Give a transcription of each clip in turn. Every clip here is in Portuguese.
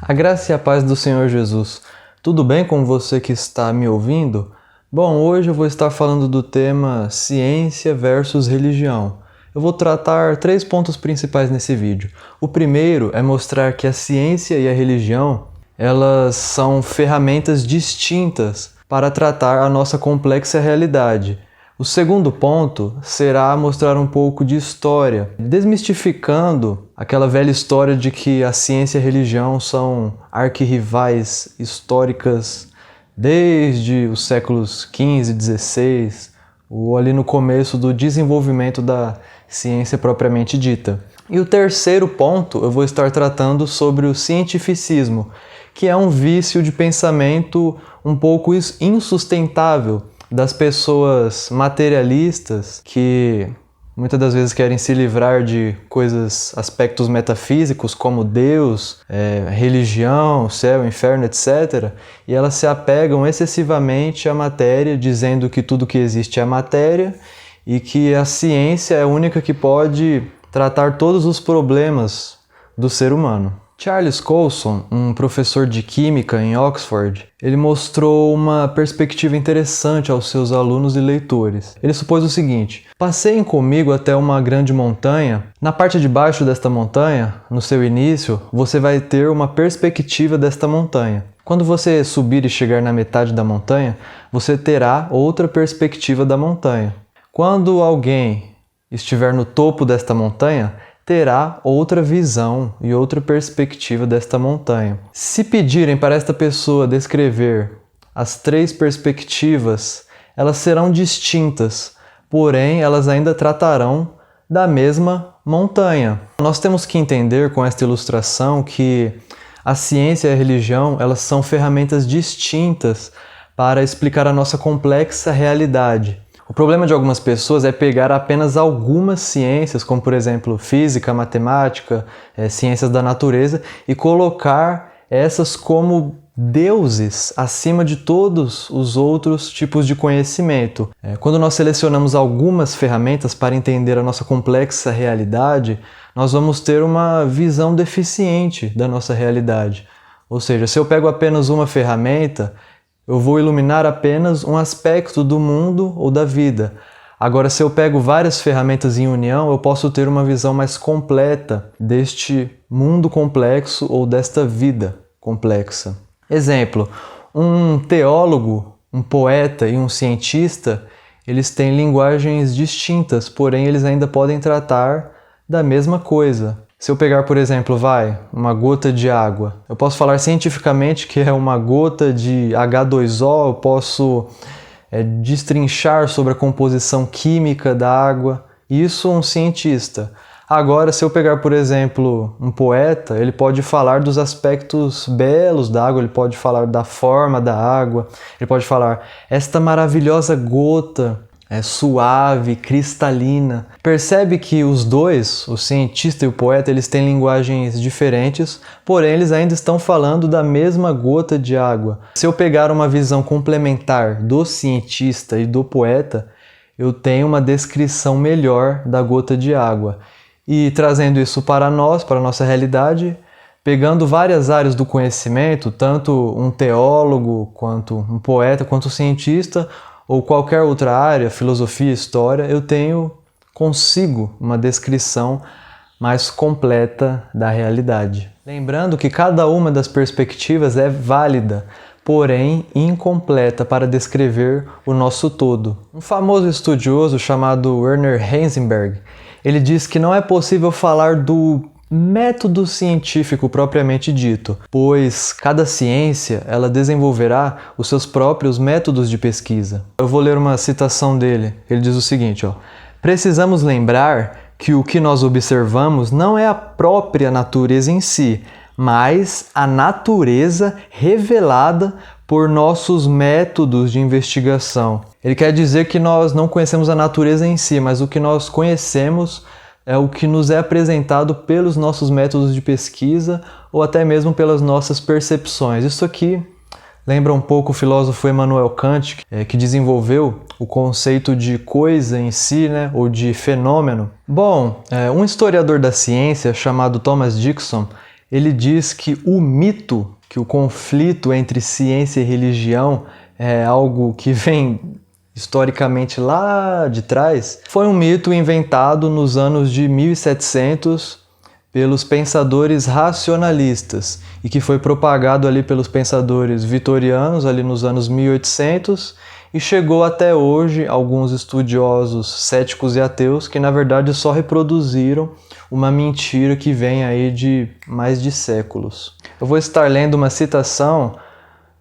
A graça e a paz do Senhor Jesus. Tudo bem com você que está me ouvindo? Bom, hoje eu vou estar falando do tema ciência versus religião. Eu vou tratar 3 pontos principais nesse vídeo. O primeiro é mostrar que a ciência e a religião, elas são ferramentas distintas para tratar a nossa complexa realidade. O segundo ponto será mostrar um pouco de história, desmistificando aquela velha história de que a ciência e a religião são arquirrivais históricas desde os séculos XV e XVI, ou ali no começo do desenvolvimento da ciência propriamente dita. E o terceiro ponto eu vou estar tratando sobre o cientificismo, que é um vício de pensamento um pouco insustentável das pessoas materialistas que muitas das vezes querem se livrar de aspectos metafísicos como Deus, religião, céu, inferno, etc. E elas se apegam excessivamente à matéria, dizendo que tudo que existe é matéria e que a ciência é a única que pode tratar todos os problemas do ser humano. Charles Colson, um professor de química em Oxford, ele mostrou uma perspectiva interessante aos seus alunos e leitores. Ele supôs o seguinte: passeiem comigo até uma grande montanha. Na parte de baixo desta montanha, no seu início, você vai ter uma perspectiva desta montanha. Quando você subir e chegar na metade da montanha, você terá outra perspectiva da montanha. Quando alguém estiver no topo desta montanha, terá outra visão e outra perspectiva desta montanha. Se pedirem para esta pessoa descrever as 3 perspectivas, elas serão distintas, porém elas ainda tratarão da mesma montanha. Nós temos que entender com esta ilustração que a ciência e a religião, elas são ferramentas distintas para explicar a nossa complexa realidade. O problema de algumas pessoas é pegar apenas algumas ciências, como por exemplo física, matemática, ciências da natureza, e colocar essas como deuses acima de todos os outros tipos de conhecimento. Quando nós selecionamos algumas ferramentas para entender a nossa complexa realidade, nós vamos ter uma visão deficiente da nossa realidade. Ou seja, se eu pego apenas uma ferramenta, eu vou iluminar apenas um aspecto do mundo ou da vida. Agora, se eu pego várias ferramentas em união, eu posso ter uma visão mais completa deste mundo complexo ou desta vida complexa. Exemplo, um teólogo, um poeta e um cientista, eles têm linguagens distintas, porém eles ainda podem tratar da mesma coisa. Se eu pegar, por exemplo, uma gota de água, eu posso falar cientificamente que é uma gota de H2O, eu posso destrinchar sobre a composição química da água, isso um cientista. Agora, se eu pegar, por exemplo, um poeta, ele pode falar dos aspectos belos da água, ele pode falar da forma da água, ele pode falar esta maravilhosa gota é suave, cristalina. Percebe que os dois, o cientista e o poeta, eles têm linguagens diferentes, porém eles ainda estão falando da mesma gota de água. Se eu pegar uma visão complementar do cientista e do poeta, eu tenho uma descrição melhor da gota de água. E trazendo isso para nós, para a nossa realidade, pegando várias áreas do conhecimento, tanto um teólogo, quanto um poeta, quanto um cientista, ou qualquer outra área, filosofia, história, eu consigo uma descrição mais completa da realidade. Lembrando que cada uma das perspectivas é válida, porém incompleta para descrever o nosso todo. Um famoso estudioso chamado Werner Heisenberg, ele diz que não é possível falar do método científico propriamente dito, pois cada ciência ela desenvolverá os seus próprios métodos de pesquisa. Eu vou ler uma citação dele. Ele diz o seguinte: precisamos lembrar que o que nós observamos não é a própria natureza em si, mas a natureza revelada por nossos métodos de investigação. Ele quer dizer que nós não conhecemos a natureza em si, mas o que nós conhecemos é o que nos é apresentado pelos nossos métodos de pesquisa ou até mesmo pelas nossas percepções. Isso aqui lembra um pouco o filósofo Immanuel Kant, que desenvolveu o conceito de coisa em si, ou de fenômeno. Bom, um historiador da ciência chamado Thomas Dixon, ele diz que o mito, que o conflito entre ciência e religião é algo que vem historicamente lá de trás, foi um mito inventado nos anos de 1700 pelos pensadores racionalistas e que foi propagado ali pelos pensadores vitorianos ali nos anos 1800 e chegou até hoje alguns estudiosos céticos e ateus que na verdade só reproduziram uma mentira que vem aí de mais de séculos. Eu vou estar lendo uma citação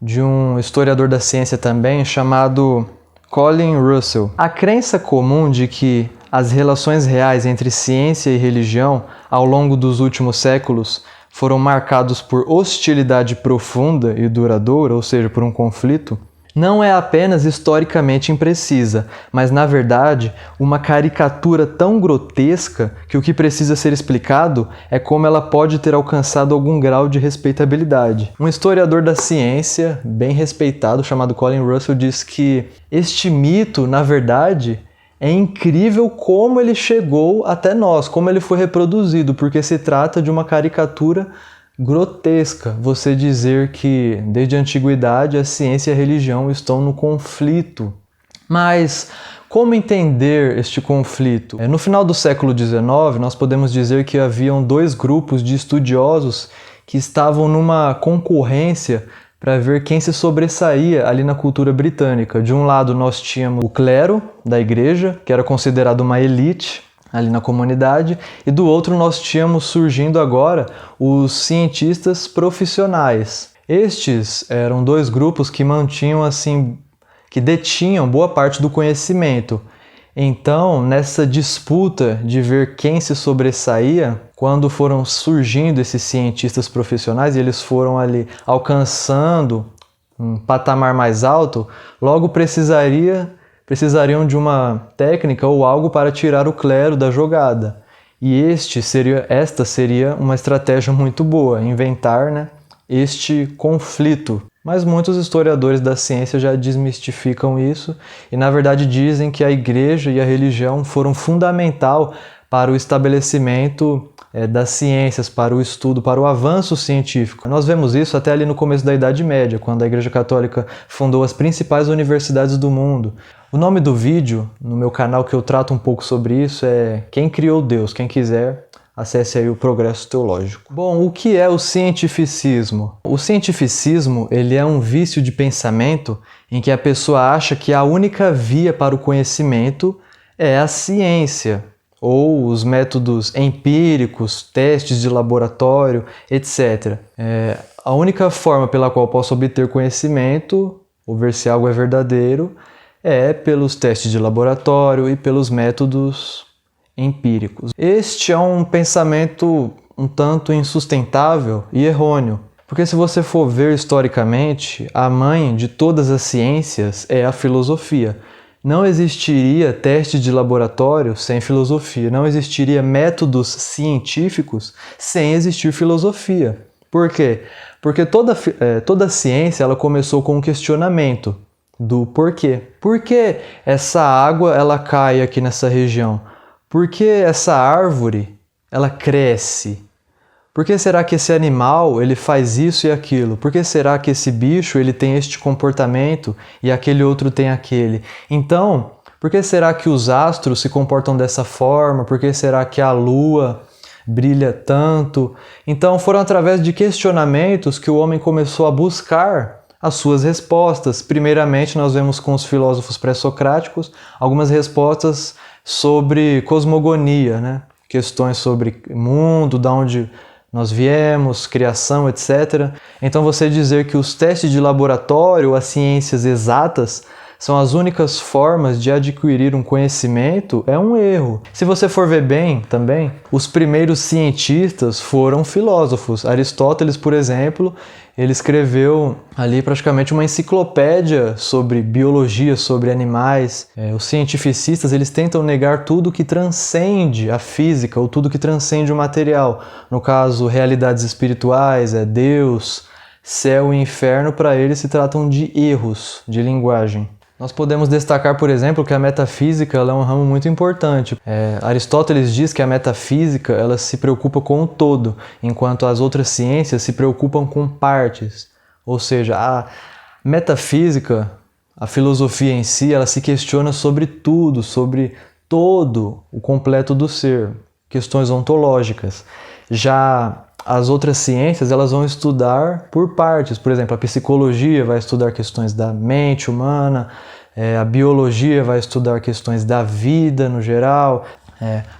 de um historiador da ciência também chamado Colin Russell. A crença comum de que as relações reais entre ciência e religião ao longo dos últimos séculos foram marcados por hostilidade profunda e duradoura, ou seja, por um conflito, não é apenas historicamente imprecisa, mas, na verdade, uma caricatura tão grotesca que o que precisa ser explicado é como ela pode ter alcançado algum grau de respeitabilidade. Um historiador da ciência, bem respeitado, chamado Colin Russell, diz que este mito, na verdade, é incrível como ele chegou até nós, como ele foi reproduzido, porque se trata de uma caricatura grotesca você dizer que, desde a antiguidade, a ciência e a religião estão no conflito. Mas como entender este conflito? No final do século XIX, nós podemos dizer que haviam dois grupos de estudiosos que estavam numa concorrência para ver quem se sobressaía ali na cultura britânica. De um lado, nós tínhamos o clero da igreja, que era considerado uma elite ali na comunidade, e do outro nós tínhamos surgindo agora os cientistas profissionais. Estes eram dois grupos que mantinham assim, que detinham boa parte do conhecimento. Então, nessa disputa de ver quem se sobressaía, quando foram surgindo esses cientistas profissionais e eles foram ali alcançando um patamar mais alto, logo precisariam de uma técnica ou algo para tirar o clero da jogada. E esta seria uma estratégia muito boa, inventar, este conflito. Mas muitos historiadores da ciência já desmistificam isso e, na verdade, dizem que a igreja e a religião foram fundamental para o estabelecimento das ciências, para o estudo, para o avanço científico. Nós vemos isso até ali no começo da Idade Média, quando a Igreja Católica fundou as principais universidades do mundo. O nome do vídeo, no meu canal que eu trato um pouco sobre isso, é Quem Criou Deus? Quem quiser, acesse aí o Progresso Teológico. Bom, o que é o cientificismo? O cientificismo, ele é um vício de pensamento em que a pessoa acha que a única via para o conhecimento é a ciência, ou os métodos empíricos, testes de laboratório, etc. A única forma pela qual posso obter conhecimento, ou ver se algo é verdadeiro, é pelos testes de laboratório e pelos métodos empíricos. Este é um pensamento um tanto insustentável e errôneo, porque se você for ver historicamente, a mãe de todas as ciências é a filosofia. Não existiria teste de laboratório sem filosofia, não existiria métodos científicos sem existir filosofia. Por quê? Porque toda ciência ela começou com um questionamento do porquê. Por que essa água ela cai aqui nessa região? Por que essa árvore ela cresce? Por que será que esse animal ele faz isso e aquilo? Por que será que esse bicho ele tem este comportamento e aquele outro tem aquele? Então, por que será que os astros se comportam dessa forma? Por que será que a lua brilha tanto? Então, foram através de questionamentos que o homem começou a buscar as suas respostas. Primeiramente, nós vemos com os filósofos pré-socráticos algumas respostas sobre cosmogonia, questões sobre mundo, de onde nós viemos, criação, etc. Então você dizer que os testes de laboratório, as ciências exatas, são as únicas formas de adquirir um conhecimento é um erro. Se você for ver bem também, os primeiros cientistas foram filósofos. Aristóteles, por exemplo, ele escreveu ali praticamente uma enciclopédia sobre biologia, sobre animais. Os cientificistas, eles tentam negar tudo que transcende a física ou tudo que transcende o material. No caso, realidades espirituais, Deus, céu e inferno, para eles se tratam de erros de linguagem. Nós podemos destacar, por exemplo, que a metafísica ela é um ramo muito importante. Aristóteles diz que a metafísica ela se preocupa com o todo, enquanto as outras ciências se preocupam com partes. Ou seja, a metafísica, a filosofia em si, ela se questiona sobre tudo, sobre todo o completo do ser, questões ontológicas. Já as outras ciências elas vão estudar por partes, por exemplo, a psicologia vai estudar questões da mente humana, a biologia vai estudar questões da vida no geral,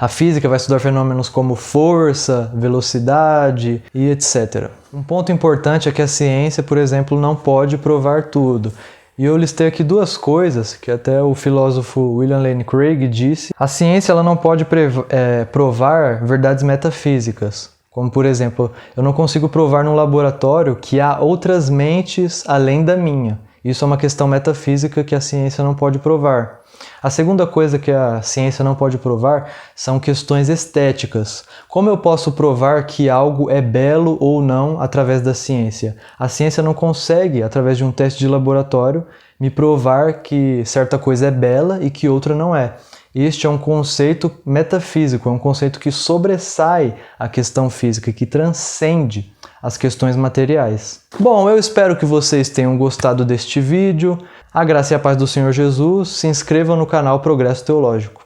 a física vai estudar fenômenos como força, velocidade e etc. Um ponto importante é que a ciência, por exemplo, não pode provar tudo. E eu listei aqui duas coisas que até o filósofo William Lane Craig disse. A ciência ela não pode provar verdades metafísicas. Como, por exemplo, eu não consigo provar num laboratório que há outras mentes além da minha. Isso é uma questão metafísica que a ciência não pode provar. A segunda coisa que a ciência não pode provar são questões estéticas. Como eu posso provar que algo é belo ou não através da ciência? A ciência não consegue, através de um teste de laboratório, me provar que certa coisa é bela e que outra não é. Este é um conceito metafísico, é um conceito que sobressai a questão física, que transcende as questões materiais. Bom, eu espero que vocês tenham gostado deste vídeo. A graça e a paz do Senhor Jesus. Se inscrevam no canal Progresso Teológico.